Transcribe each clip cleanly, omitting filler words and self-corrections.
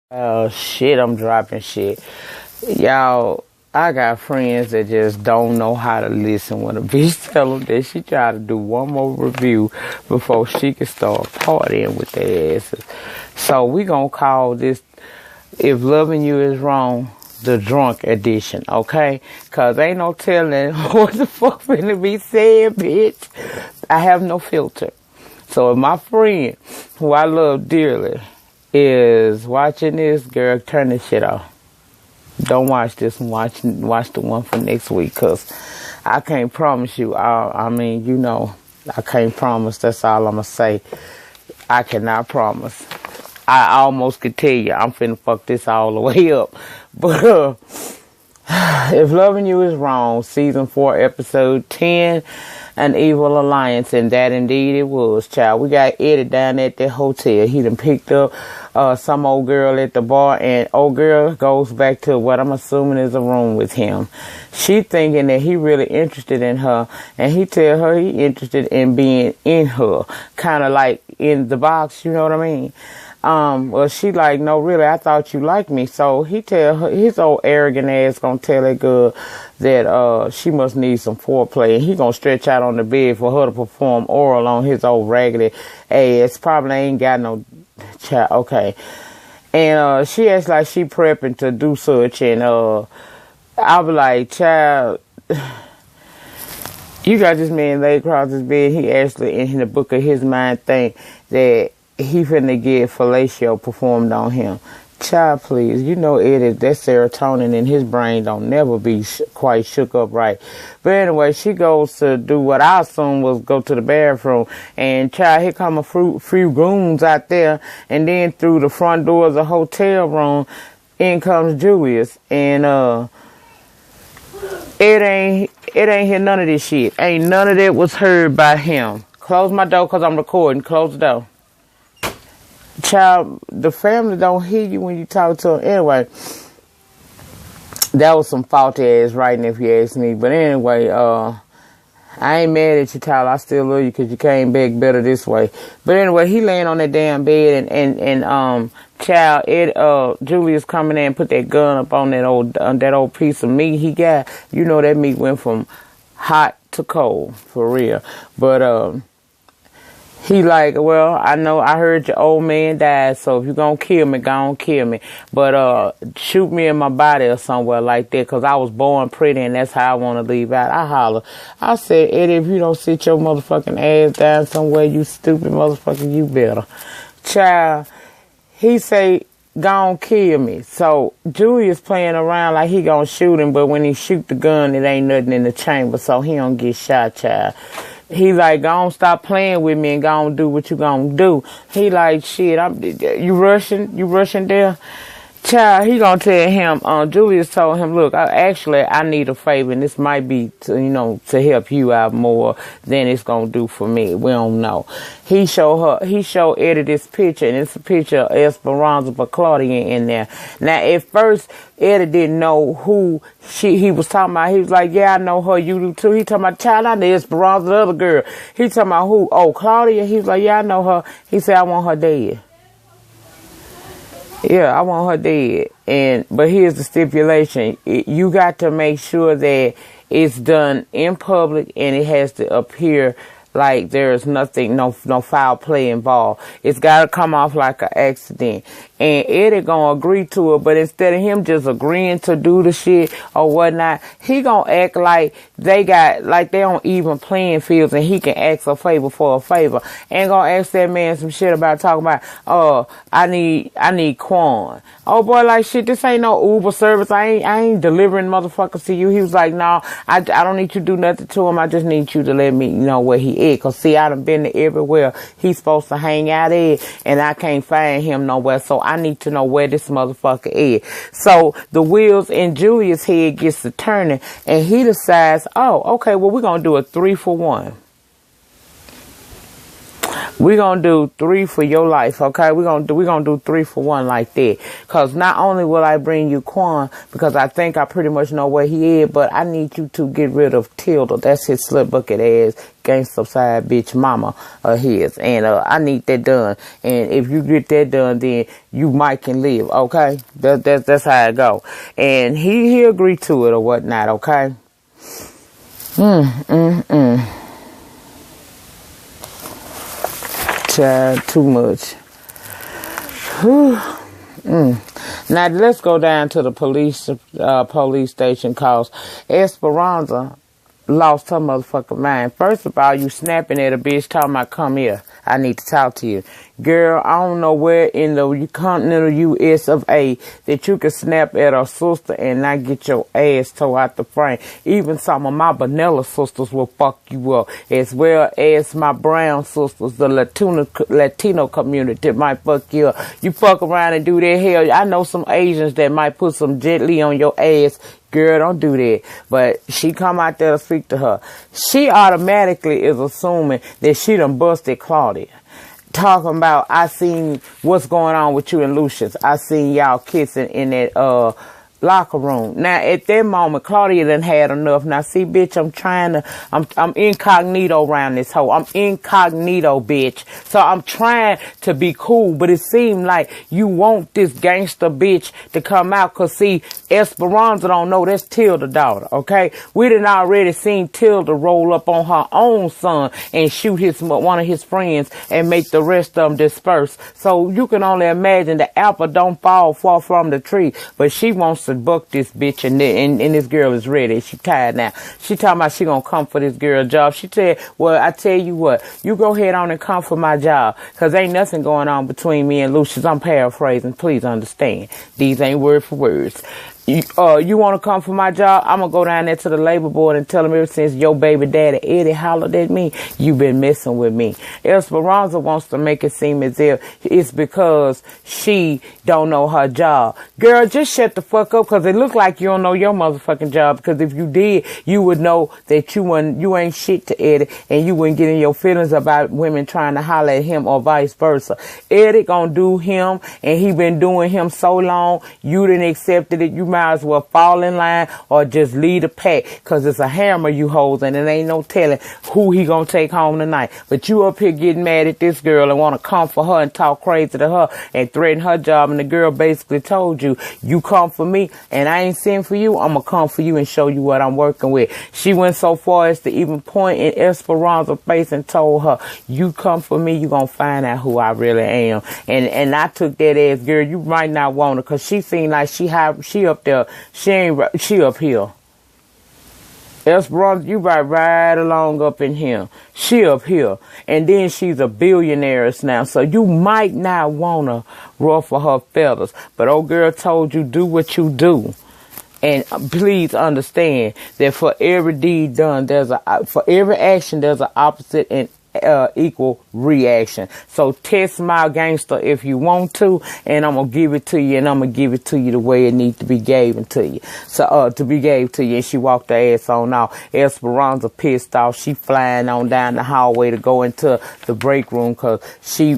Oh shit, I'm dropping shit. Y'all, I got friends that just don't know how to listen when a bitch tell them that she try to do one more review before she can start partying with their asses. So we gonna call this, If Loving You Is Wrong, the drunk edition, okay? Cause ain't no telling what the fuck finna be said, bitch. I have no filter. So if my friend, who I love dearly, is watching this, girl, turn this shit off. Don't watch this one. Watch the one for next week, cause I can't promise you. I mean, you know, I can't promise. That's all I'ma say. I cannot promise. I almost could tell you I'm finna fuck this all the way up. But If Loving You Is Wrong, season 4, episode 10. An Evil Alliance, and that indeed it was, child. We got Eddie down at the hotel. He done picked up some old girl at the bar, and old girl goes back to what I'm assuming is a room with him. She thinking that he really interested in her, and he tell her he interested in being in her, kind of like in the box, you know what I mean? Well, she like, no, really, I thought you liked me. So he tell her, his old arrogant ass gonna tell that girl that she must need some foreplay, and he gonna stretch out on the bed for her to perform oral on his old raggedy ass. Probably ain't got no child. Okay. And she acts like she prepping to do such, and I be like, child, you got this man laid across his bed. He actually in the book of his mind think that he finna get fellatio performed on him. Child, please. You know, Eddie, that serotonin in his brain don't never be quite shook up right. But anyway, she goes to do what I assume was go to the bathroom. And child, here come a few goons out there. And then through the front door of the hotel room, in comes Julius. And it ain't hear none of this shit. Ain't none of that was heard by him. Close my door because I'm recording. Close the door. Child, the family don't hear you when you talk to them. Anyway, that was some faulty ass writing if you ask me. But anyway, I ain't mad at you, Tyler. I still love you because you came back better this way. But anyway, he laying on that damn bed, and child, Julius coming in and put that gun up on that old piece of meat he got. You know that meat went from hot to cold, for real. But he like, well, I know I heard your old man died, so if you're going to kill me, go on kill me. But shoot me in my body or somewhere like that, because I was born pretty and that's how I want to leave out. I holler. I said, Eddie, if you don't sit your motherfucking ass down somewhere, you stupid motherfucker, you better. Child, he say, go on kill me. So Julius playing around like he gonna shoot him, but when he shoot the gun, it ain't nothing in the chamber, so he don't get shot, child. He like, go on, stop playing with me and go on do what you gonna do. He like, shit, you rushing there? Child, he gonna tell him, Julius told him, look, I need a favor, and this might be to help you out more than it's gonna do for me. We don't know. He showed Eddie this picture, and it's a picture of Esperanza but Claudia in there. Now, at first, Eddie didn't know who he was talking about. He was like, yeah, I know her, you do too. He talking about, child, I know Esperanza, the other girl. He talking about who? Oh, Claudia? He was like, yeah, I know her. He said, I want her dead. Yeah, I want her dead. But here's the stipulation. You got to make sure that it's done in public and it has to appear like there is nothing, no foul play involved. It's got to come off like an accident. And Eddie gonna agree to it, but instead of him just agreeing to do the shit or whatnot, he gonna act like they on even playing fields and he can ask a favor for a favor. Ain't gonna ask that man some shit about talking about, I need Quan. Oh boy, like shit, this ain't no Uber service. I ain't delivering motherfuckers to you. He was like, no, I don't need you to do nothing to him. I just need you to let me know where he is. Cause see, I done been to everywhere he's supposed to hang out at, and I can't find him nowhere. So I need to know where this motherfucker is. So the wheels in Julius' head gets to turning, and he decides, oh, okay, well, we're going to do a 3-for-1. We're going to do 3 for your life, okay? We're gonna do 3 for 1 like that. Because not only will I bring you Quan, because I think I pretty much know where he is, but I need you to get rid of Tilda. That's his slit bucket ass, gangster side bitch mama of his. And I need that done. And if you get that done, then you might can live, okay? That's how it go. And he agreed to it or whatnot, okay? Child, too much. Now let's go down to the police station, cause Esperanza lost her motherfucking mind. First of all, you snapping at a bitch talking about come here. I need to talk to you. Girl, I don't know where in the continental US of A that you can snap at a sister and not get your ass tore out the frame. Even some of my vanilla sisters will fuck you up, as well as my brown sisters, the Latino community might fuck you up. You fuck around and do that, hell, I know some Asians that might put some gently on your ass. Girl, don't do that. But she come out there to speak to her. She automatically is assuming that she done busted Claudia. Talking about, I seen what's going on with you and Lucious. I seen y'all kissing in that locker room. Now, at that moment, Claudia done had enough. Now, see, bitch, I'm incognito around this hoe. I'm incognito, bitch. So I'm trying to be cool, but it seemed like you want this gangster bitch to come out, cause see, Esperanza don't know that's Tilda's daughter, okay? We done already seen Tilda roll up on her own son and shoot one of his friends and make the rest of them disperse. So you can only imagine the apple don't fall far from the tree, but she wants to buck this bitch, and this girl is ready. She tired now. She talking about she gonna come for this girl job. She said, well, I tell you what, you go ahead on and come for my job, cause ain't nothing going on between me and Lucious. I'm paraphrasing. Please understand. These ain't word for words. You want to come for my job? I'm going to go down there to the labor board and tell them ever since your baby daddy Eddie hollered at me, you been messing with me. Esperanza wants to make it seem as if it's because she don't know her job. Girl, just shut the fuck up, because it look like you don't know your motherfucking job, because if you did, you would know that you ain't shit to Eddie, and you wouldn't get in your feelings about women trying to holler at him or vice versa. Eddie gonna do him, and he been doing him so long, you didn't accept it. You might as well fall in line or just lead the pack, because it's a hammer you hold, and it ain't no telling who he gonna take home tonight. But you up here getting mad at this girl and want to come for her and talk crazy to her and threaten her job, and the girl basically told you, you come for me and I ain't sent for you, I'm gonna come for you and show you what I'm working with. She went so far as to even point in Esperanza's face and told her, you come for me, you gonna find out who I really am. And I took that as, girl, you might not want her, because she seemed like she up there. She up here. Esperanza, you right along up in here. She up here. And then she's a billionaire now. So you might not want to ruffle her feathers. But old girl told you, do what you do. And please understand that for every deed done, for every action, there's an opposite and equal reaction. So test my gangster if you want to, and I'm gonna give it to you, and I'm gonna give it to you the way it needs to be given to you. So to be gave to you. And she walked her ass on out. Esperanza pissed off. She flying on down the hallway to go into the break room, cause she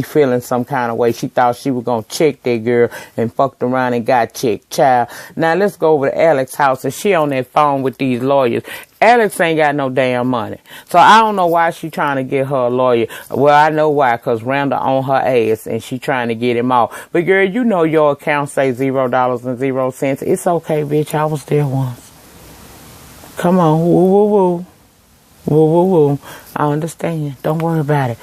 feeling some kind of way. She thought she was gonna check that girl and fucked around and got checked. Child. Now let's go over to Alex's house, and she on that phone with these lawyers. Alex ain't got no damn money. So I don't know why she trying to get her a lawyer. Well, I know why, because Randall on her ass and she trying to get him off. But girl, you know your account say $0.00. It's okay, bitch. I was there once. Come on. Woo, woo, woo. Woo, woo, woo. I understand. Don't worry about it.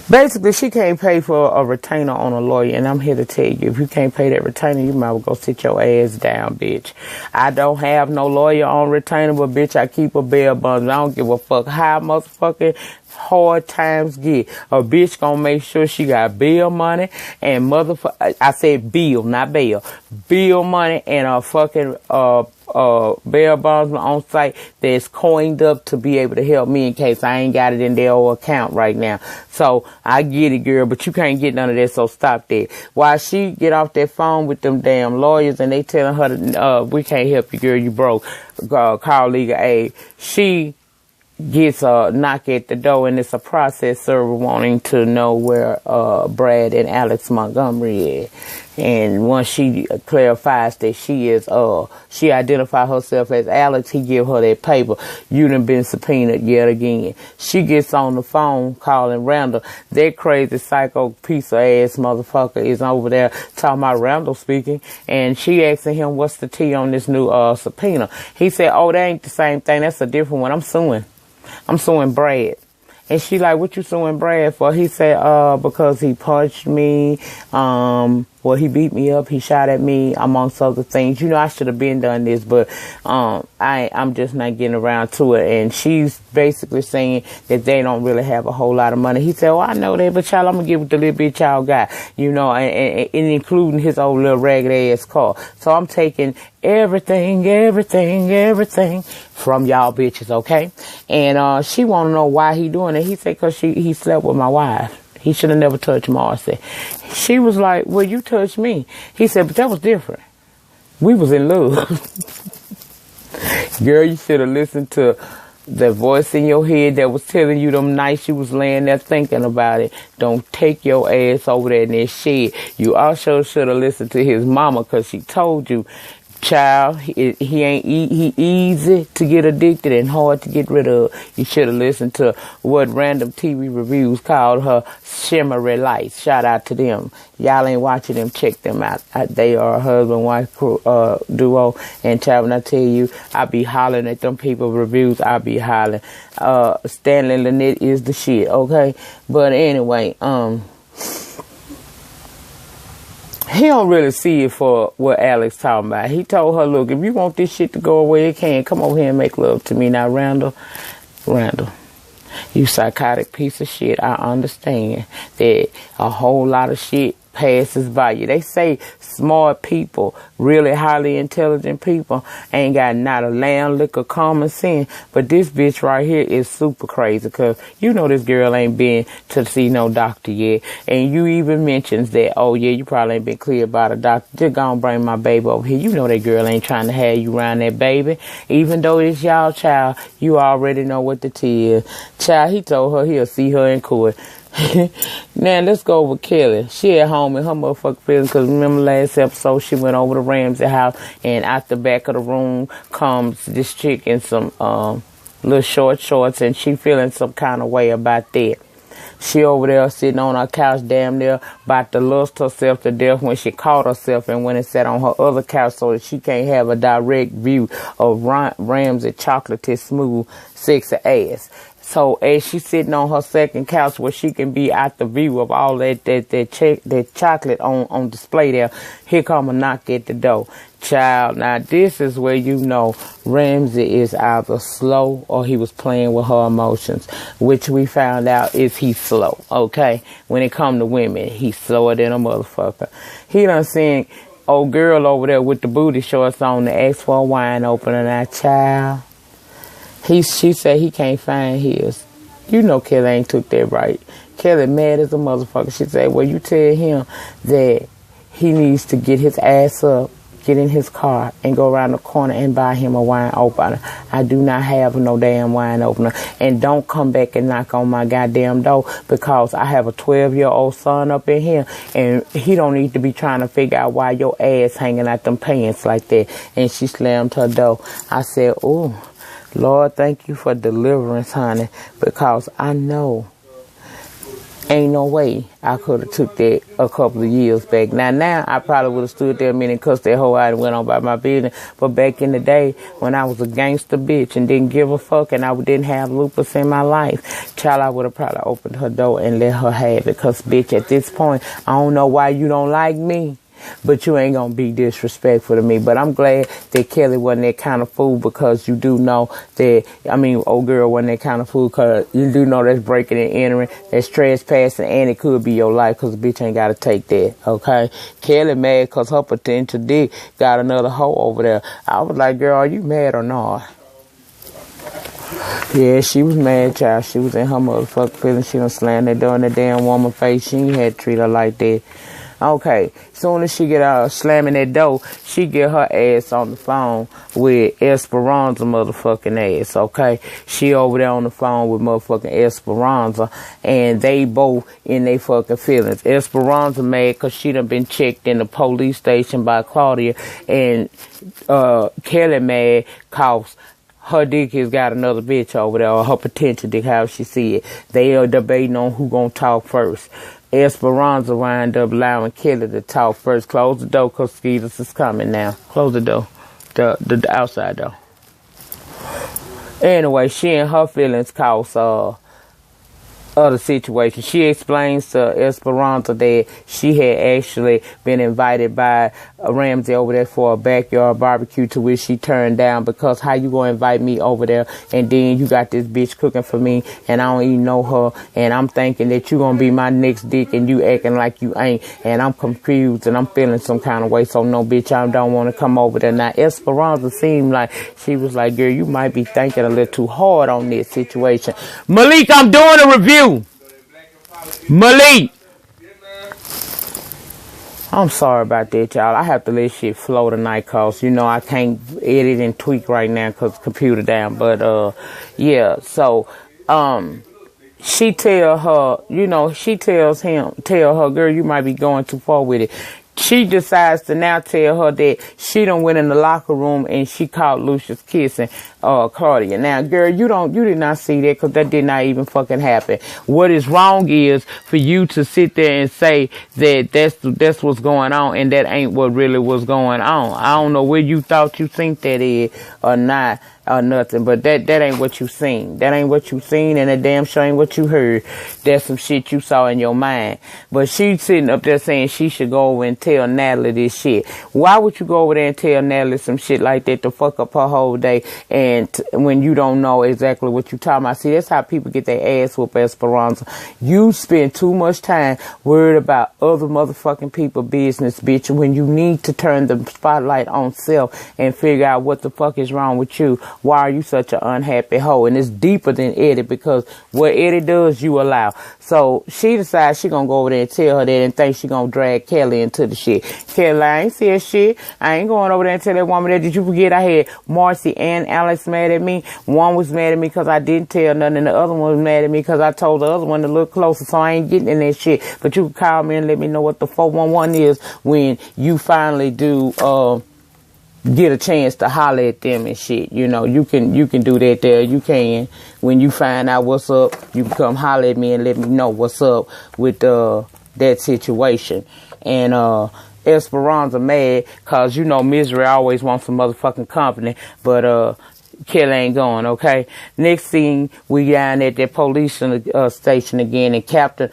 Basically, she can't pay for a retainer on a lawyer, and I'm here to tell you, if you can't pay that retainer, you might as well go sit your ass down, bitch. I don't have no lawyer on retainer, but bitch, I keep a bail bond. I don't give a fuck how motherfucking hard times get. A bitch gonna make sure she got bill money and I said bill, not bail. Bill money and a fucking bail bondsman on site that's coined up to be able to help me in case I ain't got it in their old account right now. So I get it, girl, but you can't get none of that, so stop that. While she get off that phone with them damn lawyers and they telling her, we can't help you, girl, you broke, call legal aid. She gets a knock at the door, and it's a process server wanting to know where Brad and Alex Montgomery is. And once she clarifies that she identified herself as Alex, he give her that paper. You done been subpoenaed yet again. She gets on the phone calling Randall. That crazy psycho piece of ass motherfucker is over there talking about Randall speaking. And she asking him, what's the tea on this new subpoena? He said, oh, that ain't the same thing. That's a different one. I'm suing Brad. And she like, what you suing Brad for? He said, because he punched me, he beat me up, he shot at me, amongst other things. You know, I should have been done this, but I'm just not getting around to it. And she's basically saying that they don't really have a whole lot of money. He said, well, I know that, but child, I'm gonna give it the little bit y'all got, you know, and including his old little ragged ass car. So I'm taking everything from y'all bitches, okay? And she want to know why he doing it. He said, because he slept with my wife. He should have never touched Marcy. She was like, well, you touched me. He said, but that was different. We was in love. Girl, you should have listened to the voice in your head that was telling you them nights you was laying there thinking about it. Don't take your ass over there in that shed. You also should have listened to his mama, because she told you, child, he easy to get addicted and hard to get rid of. You should have listened to what random TV reviews called her shimmery lights. Shout out to them. Y'all ain't watching them, check them out. They are a husband-wife duo. And child, when I tell you, I be hollering at them people reviews, I be hollering. Stanley Lynette is the shit, okay? But anyway, he don't really see it for what Alex talking about. He told her, look, if you want this shit to go away, it can. Come over here and make love to me. Now, Randall, you psychotic piece of shit. I understand that a whole lot of shit passes by you. They say smart people, really highly intelligent people, ain't got not a lamb lick of common sense. But this bitch right here is super crazy, because you know this girl ain't been to see no doctor yet. And you even mentions that, oh yeah, you probably ain't been clear about a doctor. Just gonna bring my baby over here. You know that girl ain't trying to have you around that baby. Even though it's y'all child, you already know what the tea is. Child, he told her he'll see her in court. Now let's go over Kelly. She at home in her motherfucking feelings, because remember last episode she went over to Ramsey house, and out the back of the room comes this chick in some little short shorts, and she feeling some kind of way about that. She over there sitting on her couch damn near about to lust herself to death when she caught herself and went and sat on her other couch so that she can't have a direct view of Ramsey chocolatey smooth sexy ass. So as she's sitting on her second couch where she can be out the view of all that chocolate on display there, here come a knock at the door. Child, now this is where you know Ramsey is either slow or he was playing with her emotions, which we found out is he's slow, okay? When it come to women, he's slower than a motherfucker. He done seen old girl over there with the booty shorts on to ask for a wine opener. Now, child, she said he can't find his. You know Kelly ain't took that right. Kelly mad as a motherfucker. She said, well, you tell him that he needs to get his ass up, get in his car, and go around the corner and buy him a wine opener. I do not have no damn wine opener. And don't come back and knock on my goddamn door, because I have a 12-year-old son up in here, and he don't need to be trying to figure out why your ass hanging out them pants like that. And she slammed her door. I said, oh, Lord, thank you for deliverance, honey, because I know ain't no way I could have took that a couple of years back. Now I probably would have stood there a minute and cussed that whole out and went on by my business. But back in the day when I was a gangster bitch and didn't give a fuck and I didn't have lupus in my life, child, I would have probably opened her door and let her have it. Because, bitch, at this point, I don't know why you don't like me, but you ain't gonna be disrespectful to me. But I'm glad that Kelly wasn't that kind of fool, because you do know that, old girl wasn't that kind of fool, because you do know that's breaking and entering, that's trespassing, and it could be your life, because the bitch ain't gotta take that, okay? Kelly mad because her potential dick got another hoe over there. I was like, girl, are you mad or not? Yeah, she was mad, child. She was in her motherfucking feelings. She done slammed that door in that damn woman's face. She ain't had to treat her like that. Okay, soon as she get out slamming that door, she get her ass on the phone with Esperanza motherfucking ass, okay? She over there on the phone with motherfucking Esperanza, and they both in they fucking feelings. Esperanza mad because she done been checked in the police station by Claudia, and Kelly mad cause her dick has got another bitch over there, or her potential dick, how she see it. They are debating on who gonna talk first. Esperanza wind up allowing Kelly to talk first. Close the door, cause Skeeters is coming now. Close the door. The outside door. Anyway, she and her feelings cause other situation. She explains to Esperanza that she had actually been invited by Ramsey over there for a backyard barbecue, to which she turned down because how you gonna invite me over there and then you got this bitch cooking for me and I don't even know her, and I'm thinking that you gonna be my next dick and you acting like you ain't, and I'm confused and I'm feeling some kind of way, so no bitch, I don't want to come over there. Now Esperanza seemed like she was like, girl, you might be thinking a little too hard on this situation. Malik, I'm doing a review. Malik, I'm sorry about that, y'all. I have to let shit flow tonight, cause you know I can't edit and tweak right now cause the computer down. But yeah. So she tell her, you know, she tells her, girl, you might be going too far with it. She decides to now tell her that she done went in the locker room and she caught Lucious kissing Claudia. Now, girl, you did not see that, because that did not even fucking happen. What is wrong is for you to sit there and say that that's what's going on, and that ain't what really was going on. I don't know where you thought you think that is or not or nothing, but that ain't what you seen. That ain't what you seen, and that damn sure ain't what you heard. That's some shit you saw in your mind. But she's sitting up there saying she should go over and tell Natalie this shit. Why would you go over there and tell Natalie some shit like that to fuck up her whole day, and when you don't know exactly what you talking about? See, that's how people get their ass whooped, Esperanza. You spend too much time worried about other motherfucking people business, bitch, when you need to turn the spotlight on self and figure out what the fuck is wrong with you. Why are you such an unhappy hoe? And it's deeper than Eddie, because what Eddie does, you allow. So she decides she gonna go over there and tell her that, and think she gonna drag Kelly into the shit. Kelly, I ain't said shit. I ain't going over there and tell that woman that. Did you forget I had Marcy and Alex mad at me? One was mad at me because I didn't tell nothing, and the other one was mad at me because I told the other one to look closer, so I ain't getting in that shit. But you can call me and let me know what the 411 is when you finally do get a chance to holler at them and shit. You know, you can do that there. You can. When you find out what's up, you can come holler at me and let me know what's up with that situation. And Esperanza mad because, you know, Misery always wants some motherfucking company, but Kelly ain't going, okay? Next thing, we down at that police station again, and Captain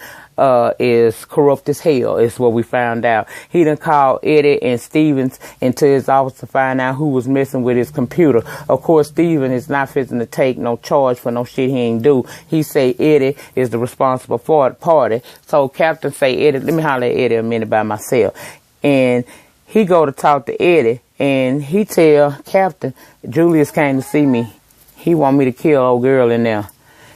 is corrupt as hell, is what we found out. He done called Eddie and Stevens into his office to find out who was messing with his computer. Of course, Steven is not fitting to take no charge for no shit he ain't do. He say Eddie is the responsible party. So Captain say, Eddie, let me holler at Eddie a minute by myself. And he go to talk to Eddie, and he tell Captain, Julius came to see me. He want me to kill old girl in there.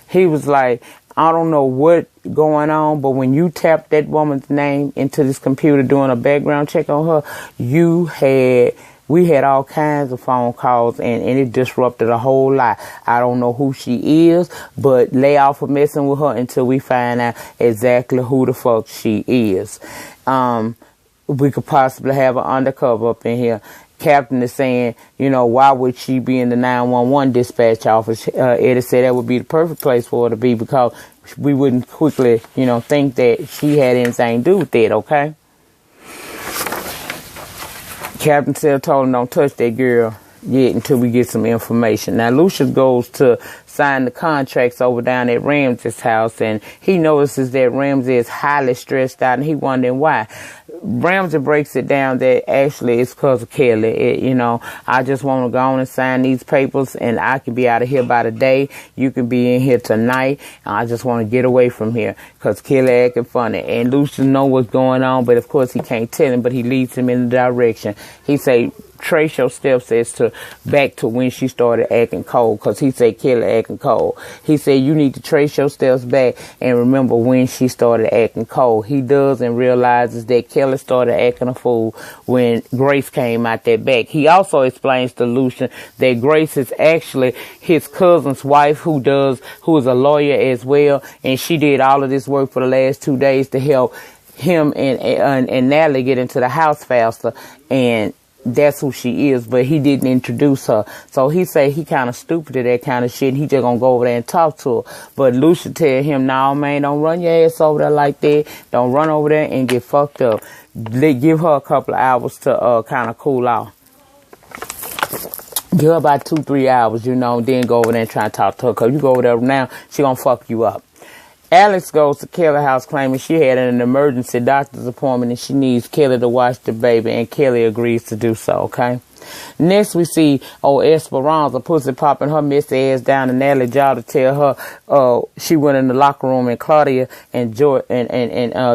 He was like, I don't know what going on, but when you tapped that woman's name into this computer doing a background check on her, we had all kinds of phone calls, and it disrupted a whole lot. I don't know who she is, but lay off of messing with her until we find out exactly who the fuck she is. We could possibly have an undercover up in here. Captain is saying, you know, why would she be in the 911 dispatch office? Eddie said that would be the perfect place for her to be, because we wouldn't quickly, you know, think that she had anything to do with it, okay? Captain said, told him don't touch that girl yet until we get some information. Now, Lucious goes to sign the contracts over down at Ramsey's house, and he notices that Ramsey is highly stressed out, and he wondering why. Ramsey breaks it down that actually it's because of Kelly. You know, I just want to go on and sign these papers, and I can be out of here by the day. You can be in here tonight. And I just want to get away from here because Kelly acting funny. And Lucious know what's going on, but of course he can't tell him, but he leads him in the direction. He say, trace your steps as to back to when she started acting cold, because he said Kelly acting acting cold. He said you need to trace your steps back and remember when she started acting cold. He does and realizes that Kelly started acting a fool when Grace came out that back. He also explains to Lucious that Grace is actually his cousin's wife who is a lawyer as well, and she did all of this work for the last 2 days to help him and Natalie get into the house faster, and that's who she is, but he didn't introduce her. So he say he kind of stupid to that kind of shit. He just gonna go over there and talk to her. But Lucious tell him, no, man, don't run your ass over there like that. Don't run over there and get fucked up. They give her a couple of hours to kind of cool off. Give her about 2-3 hours, then go over there and try and talk to her. Because you go over there now, she gonna fuck you up. Alex goes to Kelly's house claiming she had an emergency doctor's appointment and she needs Kelly to watch the baby, and Kelly agrees to do so, okay? Next we see Esperanza pussy popping her messy ass down to Natalie's jaw to tell her she went in the locker room and Claudia and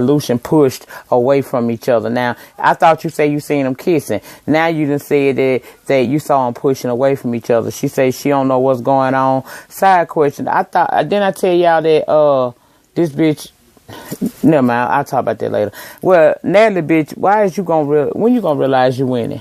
Lucious pushed away from each other. Now, I thought you said you seen them kissing. Now you done said that you saw them pushing away from each other. She says she don't know what's going on. Side question. Didn't I tell y'all that this bitch, never mind, I'll talk about that later. Well, Natalie, bitch, when you gonna realize you winning?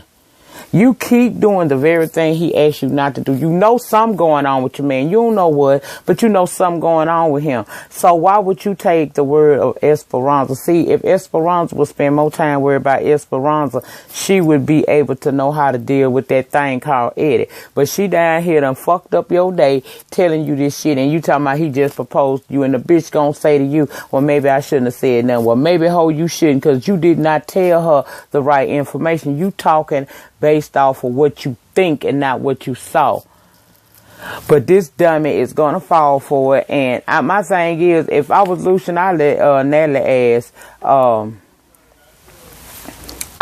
You keep doing the very thing he asked you not to do. You know something going on with your man. You don't know what, but you know something going on with him. So why would you take the word of Esperanza? See, if Esperanza would spend more time worried about Esperanza, she would be able to know how to deal with that thing called Eddie. But she down here done fucked up your day telling you this shit, and you talking about he just proposed to you, and the bitch gonna say to you, well, maybe I shouldn't have said nothing. Well, maybe, you shouldn't, because you did not tell her the right information. You talking based off of what you think and not what you saw. But this dummy is gonna fall for it. And my thing is, if I was Lucious, I'd let Natalie ask.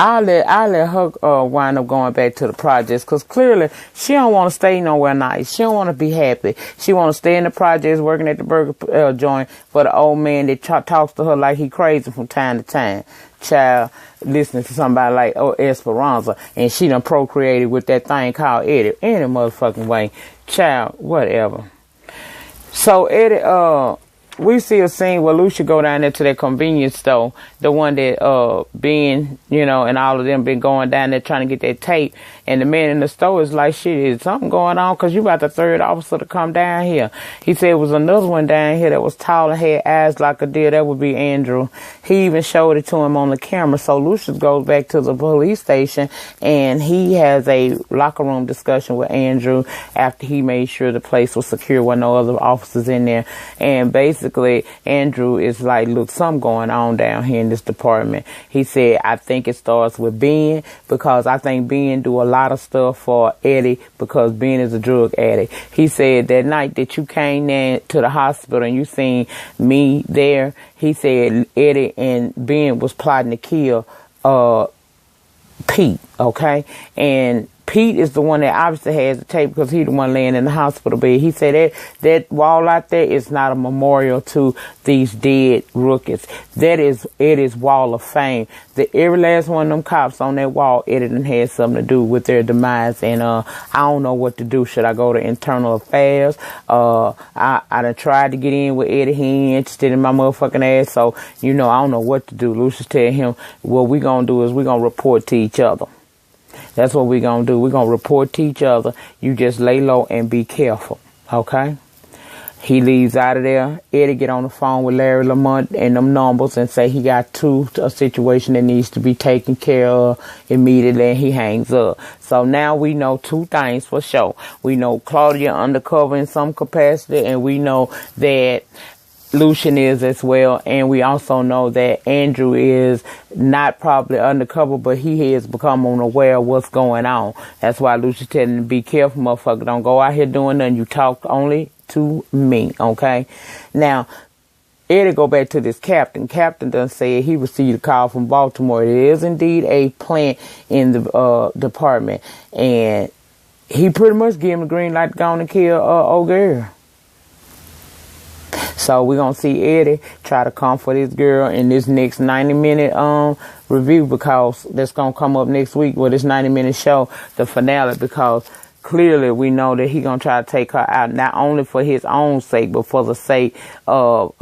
I'll let her wind up going back to the projects, because clearly she don't want to stay nowhere nice. She don't want to be happy. She want to stay in the projects working at the burger joint for the old man that talks to her like he crazy from time to time. Child, listening to somebody like Esperanza, and she done procreated with that thing called Eddie any motherfucking way. Child, whatever. So Eddie, we see a scene where Lucious go down there to that convenience store, the one that Ben, and all of them been going down there trying to get that tape. And the man in the store is like, shit, is something going on? Because you about the third officer to come down here. He said it was another one down here that was tall and had eyes like a deer. That would be Andrew. He even showed it to him on the camera. So Lucious goes back to the police station, and he has a locker room discussion with Andrew after he made sure the place was secure with no other officers in there. And basically, Andrew is like, look, something going on down here in this department. He said, I think it starts with Ben, because I think Ben do a lot of stuff for Eddie, because Ben is a drug addict. He said that night that you came in to the hospital and you seen me there, he said Eddie and Ben was plotting to kill Pete, okay? And Pete is the one that obviously has the tape, because he's the one laying in the hospital bed. He said that wall out there is not a memorial to these dead rookies. That is Eddie's wall of fame. Every last one of them cops on that wall, Eddie done had something to do with their demise. And I don't know what to do. Should I go to internal affairs? I done tried to get in with Eddie. He ain't interested in my motherfucking ass. So, I don't know what to do. Lucious tell him, what we gonna do is we gonna report to each other. That's what we're going to do. We're going to report to each other. You just lay low and be careful. Okay? He leaves out of there. Eddie get on the phone with Larry Lamont and them numbers and say he got a situation that needs to be taken care of immediately, and he hangs up. So now we know 2 things for sure. We know Claudia undercover in some capacity, and we know that Lucious is as well, and we also know that Andrew is not probably undercover, but he has become unaware of what's going on. That's why Lucious telling him to be careful, motherfucker. Don't go out here doing nothing. You talk only to me, okay? Now, Eddie go back to this captain. Captain done said he received a call from Baltimore. It is indeed a plant in the department, and he pretty much gave him the green light to go on and kill old girl. So we're going to see Eddie try to comfort this girl in this next 90-minute review, because that's going to come up next week with this 90-minute show, the finale, because clearly we know that he gonna try to take her out, not only for his own sake, but for the sake of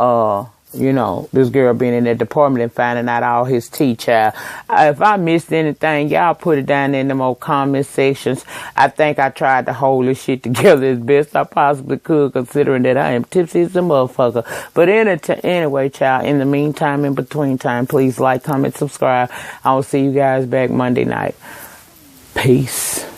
you know, this girl being in that department and finding out all his tea, child. If I missed anything, y'all put it down in them old comment sections. I think I tried to hold this shit together as best I possibly could, considering that I am tipsy as a motherfucker. But anyway, child, in the meantime, in between time, please like, comment, subscribe. I will see you guys back Monday night. Peace.